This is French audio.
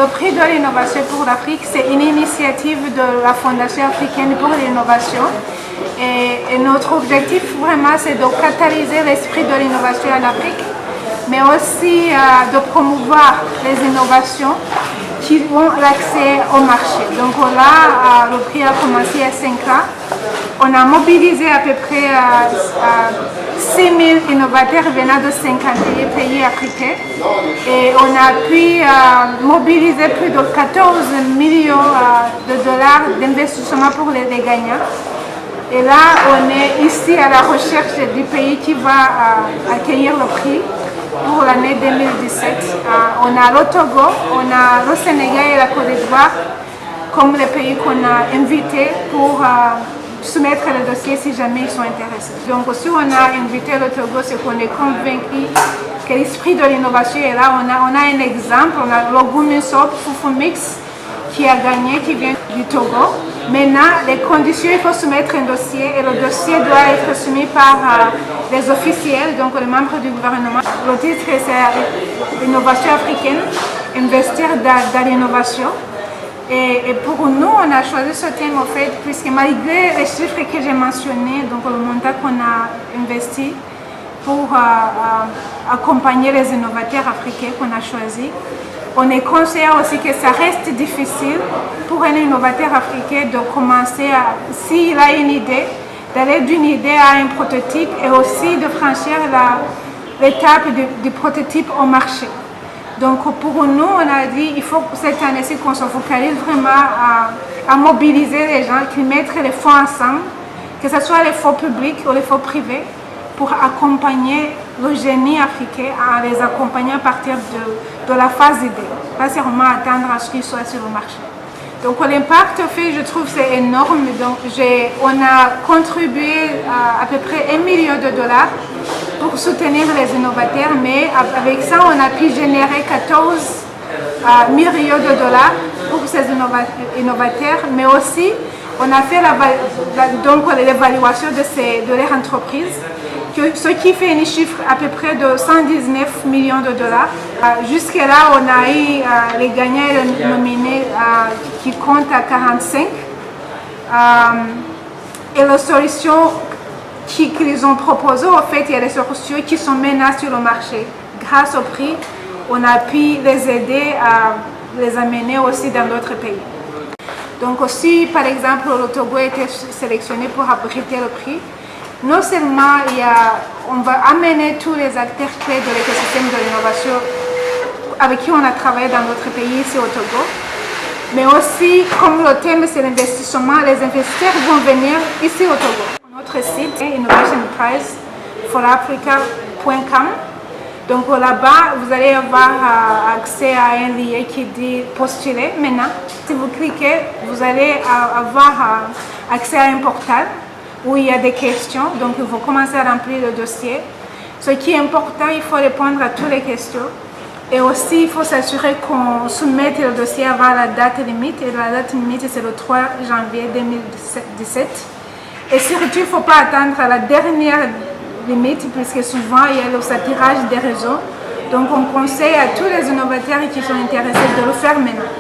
Le prix de l'innovation pour l'Afrique, c'est une initiative de la Fondation africaine pour l'innovation. Et notre objectif vraiment, c'est de catalyser l'esprit de l'innovation en Afrique, mais aussi de promouvoir les innovations qui ont l'accès au marché. Donc là, le prix a commencé il y a 5 ans. On a mobilisé à peu près 6 000 innovateurs venant de 50 pays africains et on a pu mobiliser plus de 14 millions de dollars d'investissement pour les gagnants. Et là, on est ici à la recherche du pays qui va accueillir le prix pour l'année 2017. On a le Togo, on a le Sénégal et la Côte d'Ivoire comme les pays qu'on a invités pour soumettre le dossier si jamais ils sont intéressés. Donc si on a invité le Togo, c'est qu'on est convaincu que l'esprit de l'innovation est là. On a un exemple, on a le Gumisop Fufu Mix qui a gagné, qui vient du Togo. Maintenant, les conditions, il faut soumettre un dossier et le dossier doit être soumis par les officiels, donc les membres du gouvernement. Le titre, c'est l'innovation africaine, investir dans l'innovation. Et pour nous, on a choisi ce thème en fait, puisque malgré les chiffres que j'ai mentionnés, donc le montant qu'on a investi pour accompagner les innovateurs africains qu'on a choisis, on est conscient aussi que ça reste difficile pour un innovateur africain de commencer, s'il a une idée, d'aller d'une idée à un prototype et aussi de franchir l'étape du prototype au marché. Donc pour nous, on a dit il faut cette année-ci qu'on se focalise vraiment à mobiliser les gens, qu'ils mettent les fonds ensemble, que ce soit les fonds publics ou les fonds privés, pour accompagner le génie africain, à les accompagner à partir de la phase idée, pas seulement attendre à ce qu'il soit sur le marché. Donc l'impact fait, je trouve, c'est énorme. Donc on a contribué à peu près 1 million de dollars pour soutenir les innovateurs, mais avec ça, on a pu générer 14 millions de dollars pour ces innovateurs, mais aussi on a fait l'évaluation de leur entreprise, ce qui fait un chiffre à peu près de 119 millions de dollars. Jusque-là, on a eu les gagnants et les nominés qui comptent à 45. Et les solutions qu'ils ont proposées, en fait, il y a des solutions qui sont maintenant sur le marché. Grâce au prix, on a pu les aider à les amener aussi dans d'autres pays. Donc si, par exemple, le Togo a été sélectionné pour abriter le prix, non seulement on va amener tous les acteurs clés de l'écosystème de l'innovation avec qui on a travaillé dans d'autres pays ici au Togo, mais aussi, comme le thème c'est l'investissement, les investisseurs vont venir ici au Togo. Notre site est innovationprizeforafrica.com. Donc là-bas, vous allez avoir accès à un lien qui dit postuler maintenant. Si vous cliquez, vous allez avoir accès à un portal où il y a des questions. Donc il faut commencer à remplir le dossier. Ce qui est important, il faut répondre à toutes les questions. Et aussi, il faut s'assurer qu'on soumette le dossier avant la date limite. Et la date limite, c'est le 3 janvier 2017. Et surtout, il ne faut pas attendre à la dernière limite, puisque souvent, il y a le saturage des réseaux. Donc, on conseille à tous les innovateurs qui sont intéressés de le faire maintenant.